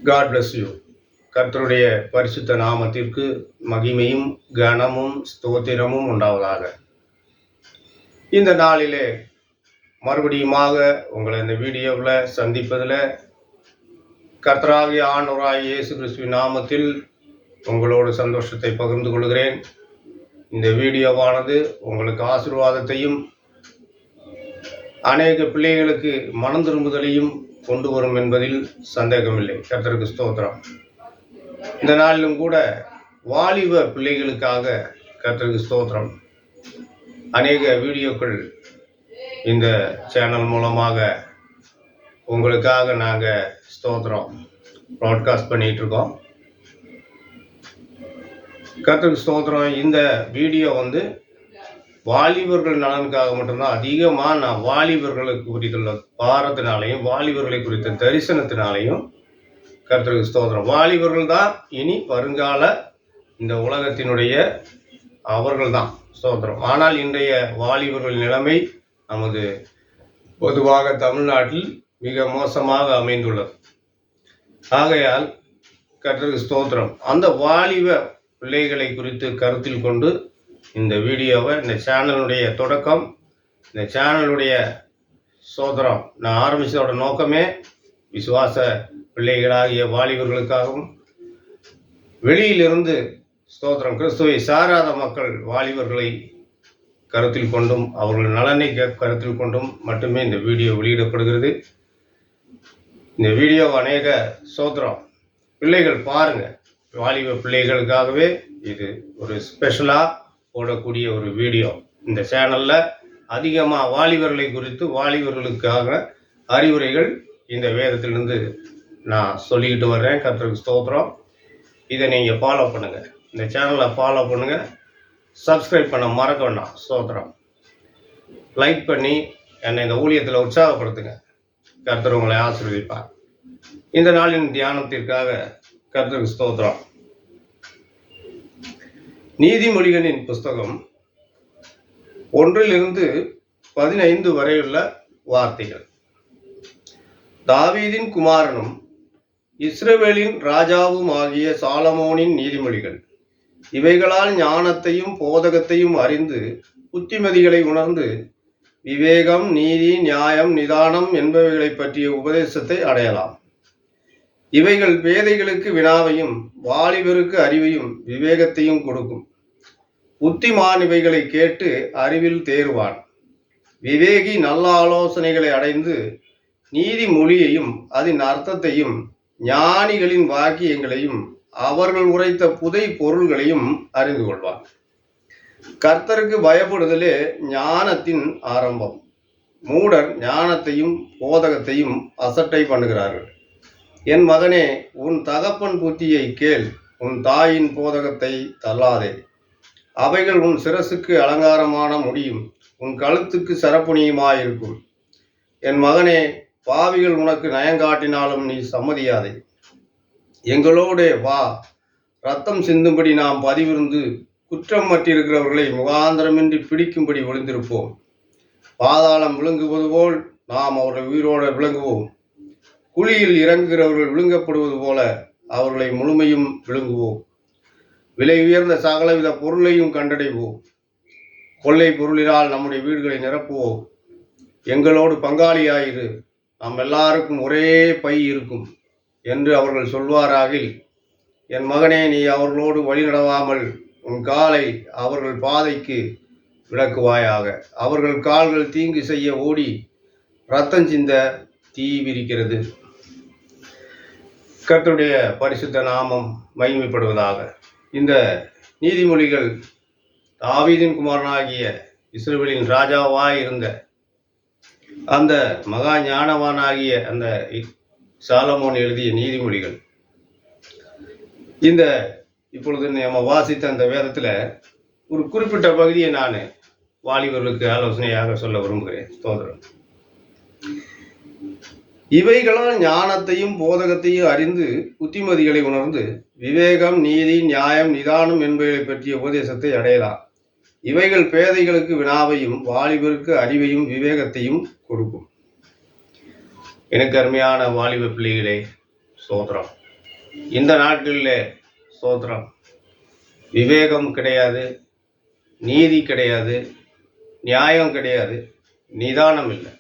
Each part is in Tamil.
God bless you. கர்த்தருடைய பரிசுத்த நாமத்திற்கு மகிமையும் கனமும் ஸ்தோத்திரமும் உண்டாவதாக. இந்த நாளிலே மறுபடியுமாக உங்களை இந்த வீடியோவில் சந்திப்பதில் கர்த்தராகிய ஆண்டவராகிய இயேசு கிறிஸ்துவின் நாமத்தில் உங்களோடு சந்தோஷத்தை பகிர்ந்து கொள்கிறேன். இந்த வீடியோவானது உங்களுக்கு ஆசீர்வாதத்தையும் அநேக பிள்ளைகளுக்கு மனம் திரும்புதலையும் கொண்டு வரும் என்பதில் சந்தேகமில்லை. கர்த்தருக்கு ஸ்தோத்திரம். இந்த நாளிலும் கூட வாலிப பிள்ளைகளுக்காக கர்த்தருக்கு ஸ்தோத்திரம். அநேக வீடியோக்கள் இந்த சேனல் மூலமாக உங்களுக்காக நாங்கள் ஸ்தோத்திரம் ப்ராட்காஸ்ட் பண்ணிட்டு இருக்கோம். கர்த்தருக்கு ஸ்தோத்திரம். இந்த வீடியோ வாலிபர்கள் நலனுக்காக மட்டும்தான். அதிகமாக நான் வாலிபர்களுக்கு குறித்துள்ள பாரத்தினாலையும் வாலிபர்களை குறித்த தரிசனத்தினாலையும் கர்த்தருக்கு ஸ்தோத்திரம். வாலிபர்கள் தான் இனி வருங்கால இந்த உலகத்தினுடைய அவர்கள் தான் ஸ்தோத்திரம். ஆனால் இன்றைய வாலிபர்கள் நிலைமை நமது பொதுவாக தமிழ்நாட்டில் மிக மோசமாக அமைந்துள்ளது. ஆகையால் கர்த்தருக்கு ஸ்தோத்திரம். அந்த வாலிப பிள்ளைகளை குறித்து கருத்தில் கொண்டு இந்த வீடியோவை, இந்த சேனலுடைய தொடக்கம், இந்த சேனலுடைய ஸ்தோத்திரம் நான் ஆரம்பித்ததோட நோக்கமே விசுவாச பிள்ளைகளாகிய வாலிபர்களுக்காகவும் வெளியிலிருந்து ஸ்தோத்திரம் கிறிஸ்துவை சாராத மக்கள் வாலிபர்களை கருத்தில் கொண்டும் அவர்கள் நலனை கருத்தில் கொண்டும் மட்டுமே இந்த வீடியோ வெளியிடப்படுகிறது. இந்த வீடியோ அநேக ஸ்தோத்திரம் பிள்ளைகள் பாருங்க. வாலிப பிள்ளைகளுக்காகவே இது ஒரு ஸ்பெஷலாக போடக்கூடிய ஒரு வீடியோ. இந்த சேனலில் அதிகமாக வாலிபர்களை குறித்து வாலிபர்களுக்காக அறிவுரைகள் இந்த வேதத்திலிருந்து நான் சொல்லிக்கிட்டு வர்றேன். கர்த்தருக்கு ஸ்தோத்திரம். இதை நீங்கள் ஃபாலோ பண்ணுங்கள். இந்த சேனலை ஃபாலோ பண்ணுங்கள். சப்ஸ்கிரைப் பண்ண மறக்க வேண்டாம். ஸ்தோத்திரம். லைக் பண்ணி என்னை இந்த ஊழியத்தில் உற்சாகப்படுத்துங்க. கர்த்தர் உங்களை ஆசீர்வதிப்பார். இந்த நாளின் தியானத்திற்காக கர்த்தருக்கு ஸ்தோத்திரம். நீதிமொழிகளின் புஸ்தகம் 1-15 வரையுள்ள வார்த்தைகள். தாவீதின் குமாரனும் இஸ்ரவேலின் ராஜாவும் ஆகிய சாலமோனின் நீதிமொழிகள். இவைகளால் ஞானத்தையும் போதகத்தையும் அறிந்து புத்திமதிகளை உணர்ந்து விவேகம், நீதி, நியாயம், நிதானம் என்பவைகளை பற்றிய உபதேசத்தை அடையலாம். இவைகள் பேதைகளுக்கு வினாவையும் வாலிபருக்கு அறிவையும் விவேகத்தையும் கொடுக்கும். புத்திமான் இவைகளை கேட்டு அறிவில் தேர்வான். விவேகி நல்ல ஆலோசனைகளை அடைந்து நீதிமொழியையும் அதன் அர்த்தத்தையும் ஞானிகளின் வாக்கியங்களையும் அவர்கள் உரைத்த புதை பொருள்களையும் அறிந்து கொள்வான். கர்த்தருக்கு பயப்படுதலே ஞானத்தின் ஆரம்பம். மூடர் ஞானத்தையும் போதகத்தையும் அசட்டை பண்ணுகிறார்கள். என் மகனே, உன் தகப்பன் புத்தியை கேள், உன் தாயின் போதகத்தை தள்ளாதே. அவைகள் உன் சிரசுக்கு அலங்காரமான முடியும், உன் கழுத்துக்கு சரப்புணியுமாயிருக்கும். என் மகனே, பாவிகள் உனக்கு நயங்காட்டினாலும் நீ சம்மதியாதே. எங்களோடே வா, ரத்தம் சிந்தும்படி நாம் பதிவிருந்து குற்றம் மற்றிருக்கிறவர்களை முகாந்திரமின்றி பிடிக்கும்படி ஒளிந்திருப்போம். பாதாளம் விழுங்குவது போல் நாம் அவர்கள் உயிரோடு விளங்குவோம். குழியில் இறங்குகிறவர்கள் விழுங்கப்படுவது போல அவர்களை முழுமையும் விழுங்குவோம். விலை உயர்ந்த சகலவித பொருளையும் கண்டடைவோம். கொள்ளை பொருளினால் நம்முடைய வீடுகளை நிரப்புவோம். எங்களோடு பங்காளியாயிரு, நாம் எல்லாருக்கும் ஒரே பை இருக்கும் என்று அவர்கள் சொல்வாராகில், என் மகனே, நீ அவர்களோடு வழி நடவாமல் உன் காலை அவர்கள் பாதைக்கு விளக்குவாயாக. அவர்கள் கால்கள் தீங்கு செய்ய ஓடி இரத்தம் சிந்த தீ விரிக்கிறது. கர்த்தருடைய பரிசுத்த நாமம் மகிமைப்படுவதாக. இந்த நீதிமொழிகள் தாவீதின் குமாரனாகிய இஸ்ரவேலின் ராஜாவாய் இருந்த அந்த மகா ஞானவானாகிய அந்த சாலமோன் எழுதிய நீதிமொழிகள். இந்த இப்பொழுது நம்ம வாசித்த அந்த வேதத்தில் ஒரு குறிப்பிட்ட பகுதியை நான் வாலிபர்களுக்கு ஆலோசனையாக சொல்ல விரும்புகிறேன். ஸ்தோத்திரம். இவைகளால் ஞானத்தையும் போதகத்தையும் அறிந்து புத்திமதிகளை உணர்ந்து விவேகம், நீதி, நியாயம், நிதானம் என்பவைகளை பற்றிய உபதேசத்தை அடையலாம். இவைகள் பேதைகளுக்கு வினாவையும் வாலிபருக்கு அறிவையும் விவேகத்தையும் கொடுக்கும். எனக்கு அருமையான வாலிப பிள்ளைகளே, ஸ்தோத்திரம். இந்த நாட்களில் ஸ்தோத்திரம், விவேகம் கிடையாது, நீதி கிடையாது, நியாயம் கிடையாது, நிதானம் இல்லை.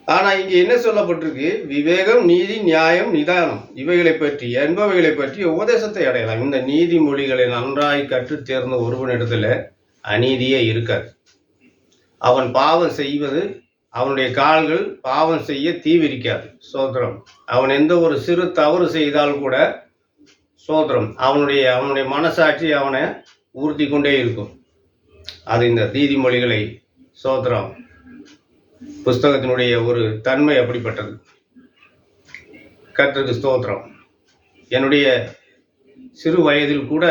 ஆனா இங்க என்ன சொல்லப்பட்டிருக்கு? விவேகம், நீதி, நியாயம், நிதானம் இவைகளை பற்றி என்பவைகளை பற்றி உபதேசத்தை அடையலாம். இந்த நீதிமொழிகளை நன்றாய் கற்று தேர்ந்த ஒருவனிடத்துல அநீதியே இருக்காது. அவன் பாவம் செய்வது, அவனுடைய கால்கள் பாவம் செய்ய தீவிரிக்காது. சோத்திரம். அவன் எந்த ஒரு சிறு தவறு செய்தால் கூட சோத்திரம், அவனுடைய மனசாட்சி அவனை ஊர்த்தி கொண்டே இருக்கும். அது இந்த நீதிமொழிகளை சோத்திரம் புஸ்தகத்தினுடைய ஒரு தன்மை அப்படிப்பட்டது. கர்த்தருக்கு ஸ்தோத்திரம். என்னுடைய சிறு வயதில் கூட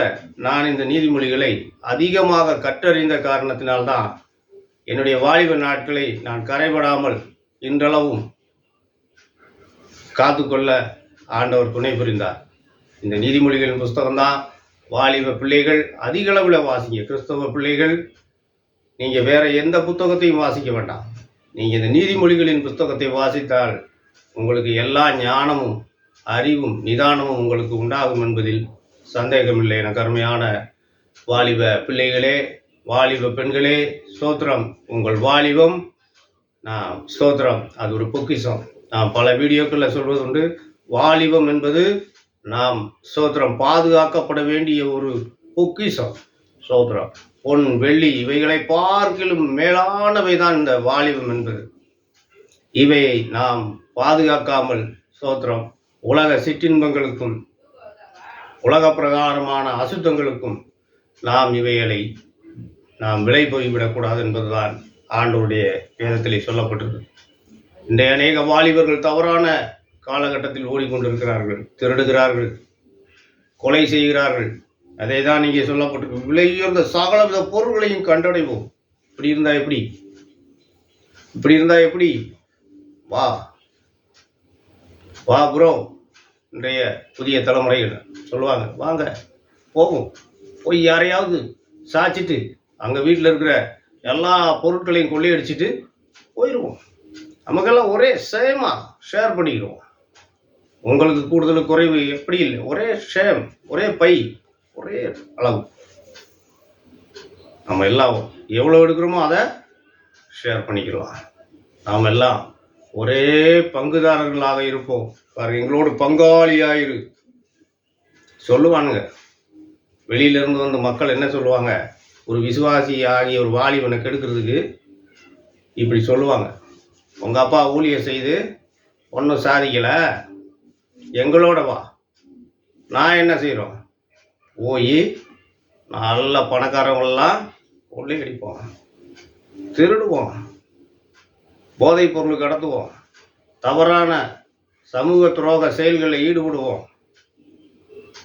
நான் இந்த நீதிமொழிகளை அதிகமாக கற்றறிந்த காரணத்தினால்தான் என்னுடைய வாலிப நாட்களை நான் கரைபடாமல் இன்றளவும் காத்துக்கொள்ள ஆண்டவர் துணை புரிந்தார். இந்த நீதிமொழிகளின் புஸ்தகம்தான் வாலிப பிள்ளைகள் அதிக அளவில் வாசிங்க. கிறிஸ்தவ பிள்ளைகள் நீங்கள் வேற எந்த புத்தகத்தையும் வாசிக்க வேண்டாம். நீங்கள் இந்த நீதிமொழிகளின் புத்தகத்தை வாசித்தால் உங்களுக்கு எல்லா ஞானமும் அறிவும் நிதானமும் உங்களுக்கு உண்டாகும் என்பதில் சந்தேகமில்லை. எனக்கு அருமையான வாலிப பிள்ளைகளே, வாலிப பெண்களே, ஸ்தோத்திரம். உங்கள் வாலிபம் ஸ்தோத்திரம், அது ஒரு பொக்கிஷம். நான் பல வீடியோக்களில் சொல்வது உண்டு. வாலிபம் என்பது நாம் ஸ்தோத்திரம் பாதுகாக்கப்பட வேண்டிய ஒரு பொக்கிஷம். ஸ்தோத்திரம். பொன் வெள்ளி இவைகளை பார்க்கிலும் மேலானவை தான் இந்த வாலிபம் என்பது. இவையை நாம் பாதுகாக்காமல் ஸ்தோத்திரம் உலக சிற்றின்பங்களுக்கும் உலக பிரகாரமான அசுத்தங்களுக்கும் இவைகளை விலை போய்விடக்கூடாது என்பதுதான் ஆண்டவருடைய வேதத்திலே சொல்லப்பட்டது. இன்றைய அநேக வாலிபர்கள் தவறான காலகட்டத்தில் ஓடிக்கொண்டிருக்கிறார்கள், திருடுகிறார்கள், கொலை செய்கிறார்கள். அதை தான் இங்கே சொல்லப்பட்டிருக்கு. விலையுயர்ந்த சகலவித பொருள்களையும் கண்டடைவோம். இப்படி இருந்தா எப்படி வா வா ப்ரோ. இன்றைய புதிய தலைமுறைகள் சொல்லுவாங்க, வாங்க போகும், போய் யாரையாவது சாச்சிட்டு அங்கே வீட்டில் இருக்கிற எல்லா பொருட்களையும் கொள்ளையடிச்சிட்டு போயிடுவோம். நமக்கெல்லாம் ஒரே சேமா ஷேர் பண்ணிக்கிறோம். உங்களுக்கு கூடுதல் குறைவு எப்படி இல்லை, ஒரே ஷேம், ஒரே பை, ஒரே அளவு. நம்ம எல்லாம் எவ்வளோ எடுக்கிறோமோ அதை ஷேர் பண்ணிக்கலாம். நாம் எல்லாம் ஒரே பங்குதாரர்களாக இருப்போம். பாருங்க, எங்களோட பங்காளியாயிரு சொல்லுவானுங்க. வெளியிலேருந்து வந்து மக்கள் என்ன சொல்லுவாங்க? ஒரு விசுவாசி ஆகிய ஒரு வாலிபனை கெடுக்கிறதுக்கு இப்படி சொல்லுவாங்க, உங்கள் அப்பா ஊழியர் செய்து ஒன்றும் சாதிக்கலை, எங்களோட வா, நான் என்ன செய்கிறோம், போய் நல்ல பணக்காரவங்களெல்லாம் கொள்ளையடிப்போம், திருடுவோம், போதைப் பொருள் கடத்துவோம், தவறான சமூக துரோக செயல்களில் ஈடுபடுவோம்,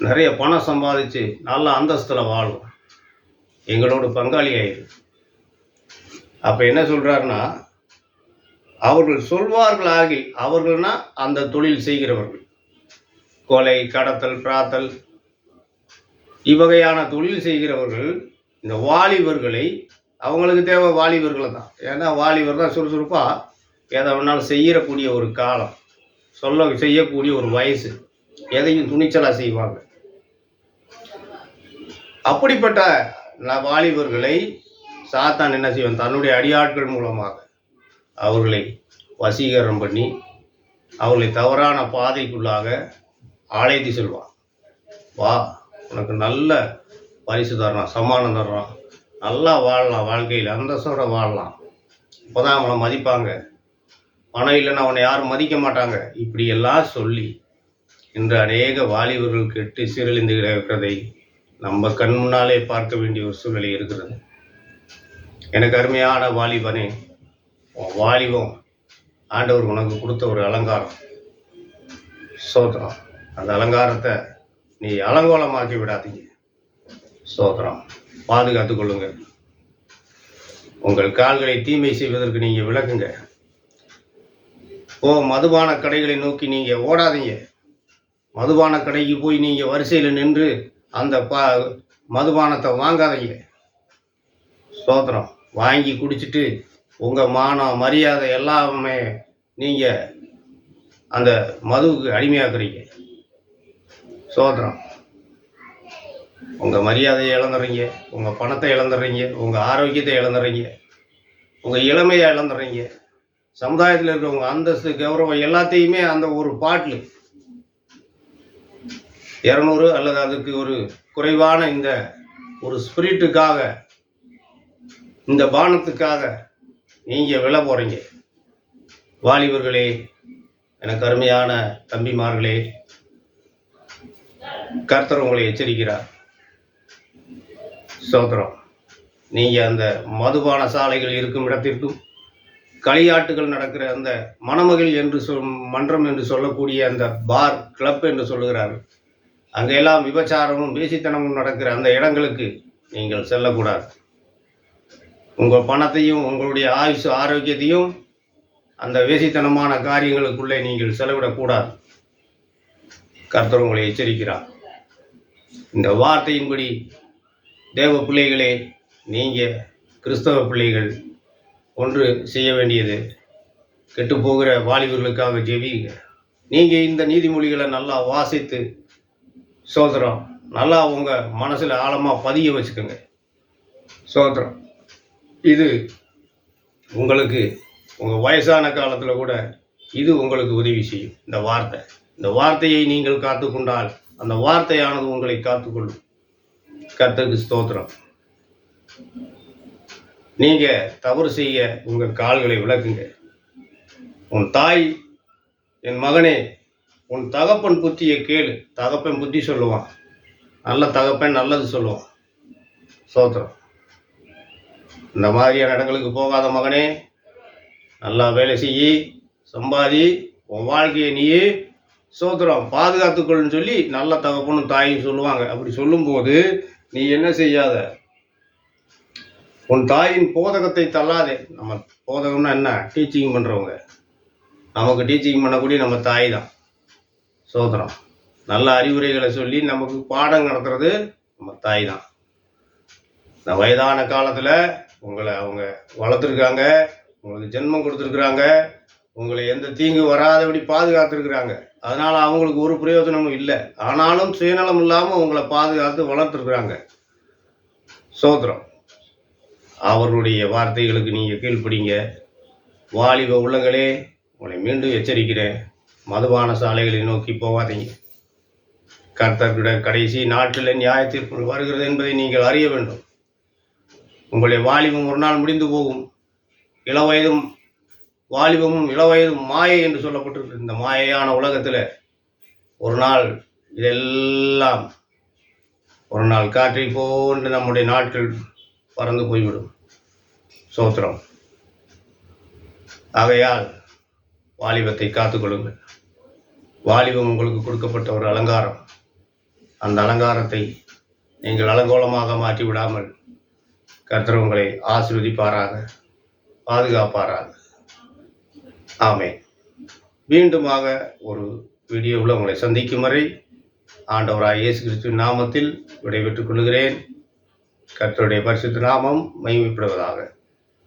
நிறைய பணம் சம்பாதிச்சு நல்ல அந்தஸ்தில் வாழும், எங்களோட பங்காளி ஆயிரு. அப்போ என்ன சொல்கிறாருன்னா, அவர்கள் சொல்வார்கள் ஆகி, அவர்கள்னா அந்த தொழில் செய்கிறவர்கள், கொலை, கடத்தல், பிராத்தல் இவ்வகையான தொழில் செய்கிறவர்கள் இந்த வாலிபர்களை, அவங்களுக்கு தேவை வாலிபர்களை தான். ஏன்னா வாலிபர் தான் சுறுசுறுப்பாக எதை வேணாலும் செய்யக்கூடிய ஒரு காலம், செய்யக்கூடிய ஒரு வயசு, எதையும் துணிச்சலாக செய்வாங்க. அப்படிப்பட்ட வாலிபர்களை சாத்தான் என்ன செய்வான்? தன்னுடைய அடியாட்கள் மூலமாக அவர்களை வசீகரம் பண்ணி அவர்களை தவறான பாதைக்குள்ளாக அழைத்து செல்வான். வா, உனக்கு நல்ல பரிசு தர்றான், சம்மானம் தர்றான், நல்லா வாழலாம், வாழ்க்கையில் அந்தஸ்தோட வாழலாம், இப்போதான் அவனை மதிப்பாங்க, பணம் இல்லைன்னா அவனை யாரும் மதிக்க மாட்டாங்க, இப்படியெல்லாம் சொல்லி இன்று அநேக வாலிபர்கள் கெட்டு சீரழிந்து இருக்கிறதை நம்ம கண் முன்னாலே பார்க்க வேண்டிய ஒரு சூழ்நிலை இருக்கிறது. எனக்கு அருமையான வாலிபனே, வாலிபம் ஆண்டவர் உனக்கு கொடுத்த ஒரு அலங்காரம். சோத்திரம். அந்த அலங்காரத்தை நீ அலங்கோலமாக்கி விடாதீங்க. சோத்திரம். பாதுகாத்து கொள்ளுங்க. உங்கள் கால்களை தீமை செய்வதற்கு நீங்கள் விளக்குங்க. மதுபான கடைகளை நோக்கி நீங்கள் ஓடாதீங்க. மதுபான கடைக்கு போய் நீங்கள் வரிசையில் நின்று அந்த மதுபானத்தை வாங்காதீங்க. ஸ்தோத்திரம். வாங்கி குடிச்சிட்டு உங்கள் மானம் மரியாதை எல்லாமே நீங்கள் அந்த மதுவுக்கு அடிமையாக்குறீங்க. சோதரம். உங்கள் மரியாதையை இழந்துடுறீங்க, உங்கள் பணத்தை இழந்துடுறீங்க, உங்கள் ஆரோக்கியத்தை இழந்துடுறீங்க, உங்கள் இளமையை இழந்துடுறீங்க. சமுதாயத்தில் இருக்கிறவங்க அந்தஸ்து, கௌரவம் எல்லாத்தையுமே அந்த ஒரு பாட்டில் 200 அல்லது அதுக்கு ஒரு குறைவான இந்த ஒரு ஸ்பிரிட்டுக்காக, இந்த பானத்துக்காக நீங்கள் விழ போகிறீங்க. வாலிபர்களே, எனக்கு அருமையான தம்பிமார்களே, கர்த்தர் உங்களை எச்சரிக்கிறார். ஸ்தோத்திரம். நீங்கள் அந்த மதுபான சாலைகள் இருக்கும் இடத்திற்கும், களியாட்டுகள் நடக்கிற அந்த மணமகள் என்று மன்றம் என்று சொல்லக்கூடிய அந்த பார் கிளப் என்று சொல்லுகிறார்கள், அங்கெல்லாம் விபச்சாரமும் வேசித்தனமும் நடக்கிற அந்த இடங்களுக்கு நீங்கள் செல்லக்கூடாது. உங்கள் பணத்தையும் உங்களுடைய ஆயுசு ஆரோக்கியத்தையும் அந்த வேசித்தனமான காரியங்களுக்குள்ளே நீங்கள் செலவிடக்கூடாது. கர்த்தர் உங்களை எச்சரிக்கிறார். இந்த வார்த்தையின்படி தேவ பிள்ளைகளே, நீங்கள் கிறிஸ்தவ பிள்ளைகள் ஒன்று செய்ய வேண்டியது, கெட்டுப்போகிற வாலிபர்களுக்காக ஜெபிங்க. நீங்கள் இந்த நீதிமொழிகளை நல்லா வாசித்து சோதரம் நல்லா உங்கள் மனசில் ஆழமாக பதிய வச்சுக்கோங்க. சோதரம், இது உங்களுக்கு உங்கள் வயசான காலத்தில் கூட இது உங்களுக்கு உதவி செய்யும். இந்த வார்த்தையை நீங்கள் காத்துக்கொண்டால் அந்த வார்த்தையானது உங்களை காத்துக்கொள்ளும். கர்த்தருக்கு ஸ்தோத்திரம். நீங்கள் தவறு செய்ய உங்கள் கால்களை விளக்குங்க. உன் தாய், என் மகனே, உன் தகப்பன் புத்தியை கேளு. தகப்பன் புத்தி சொல்லுவான், நல்ல தகப்பன் நல்லது சொல்லுவான். ஸ்தோத்திரம். இந்த மாதிரியான இடங்களுக்கு போகாத மகனே, நல்லா வேலை செய்யி, சம்பாதி, உன் வாழ்க்கையை நீயே ஸ்தோத்திரம் பாதுகாத்துக்கொள்ளுன்னு சொல்லி நல்ல தகப்பனும் தாயும் சொல்லுவாங்க. அப்படி சொல்லும்போது நீ என்ன செய்யாத, உன் தாயின் போதகத்தை தள்ளாதே. நம்ம போதகம்னா என்ன? டீச்சிங் பண்ணுறவங்க. நமக்கு டீச்சிங் பண்ணக்கூடிய நம்ம தாய் தான். ஸ்தோத்திரம். நல்ல அறிவுரைகளை சொல்லி நமக்கு பாடம் நடத்துறது நம்ம தாய் தான். இந்த வயதான காலத்தில் உங்களை அவங்க வளர்த்துருக்காங்க, உங்களுக்கு ஜென்மம் கொடுத்துருக்குறாங்க, உங்களை எந்த தீங்கு வராதபடி பாதுகாத்துருக்குறாங்க. அதனால் அவங்களுக்கு ஒரு பிரயோஜனமும் இல்லை. ஆனாலும் சுயநலம் இல்லாமல் உங்களை பாதுகாத்து வளர்த்துருக்குறாங்க. ஸ்தோத்திரம். அவர்களுடைய வார்த்தைகளுக்கு நீங்கள் கீழ்ப்படிங்க. வாலிப உள்ளங்களே, உங்களை மீண்டும் எச்சரிக்கிறேன், மதுபான சாலைகளை நோக்கி போகாதீங்க. கர்த்தருடைய கடைசி நாட்டில் நியாயத்தீர்ப்பு வருகிறது என்பதை நீங்கள் அறிய வேண்டும். உங்களுடைய வாலிபம் ஒரு நாள் முடிந்து போகும். இளவயதும் வாலிபமும் இளவயதும் மாயை என்று சொல்லப்பட்டிருக்கு. இந்த மாயையான உலகத்தில் ஒரு நாள் இதெல்லாம் ஒரு நாள் காற்றை போன்று நம்முடைய நாட்கள் பறந்து போய்விடும். ஸ்தோத்திரம். ஆகையால் வாலிபத்தை காத்துக்கொள்ளுங்கள். வாலிபம் உங்களுக்கு கொடுக்கப்பட்ட ஒரு அலங்காரம். அந்த அலங்காரத்தை நீங்கள் அலங்கோலமாக மாற்றி விடாமல் கர்த்தர் உங்களை ஆசீர்வதிப்பாராக, பாதுகாப்பாராக. ஆமென். மீண்டுமாக ஒரு வீடியோவில் உங்களை சந்திக்கும் வரை ஆண்டவராய் இயேசு கிறிஸ்துவின் நாமத்தில் விடைபெற்றுக் கொள்கிறேன். கர்த்தருடைய பரிசுத்த நாமம் மகிமைப்படுவதாக.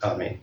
ஆமென்.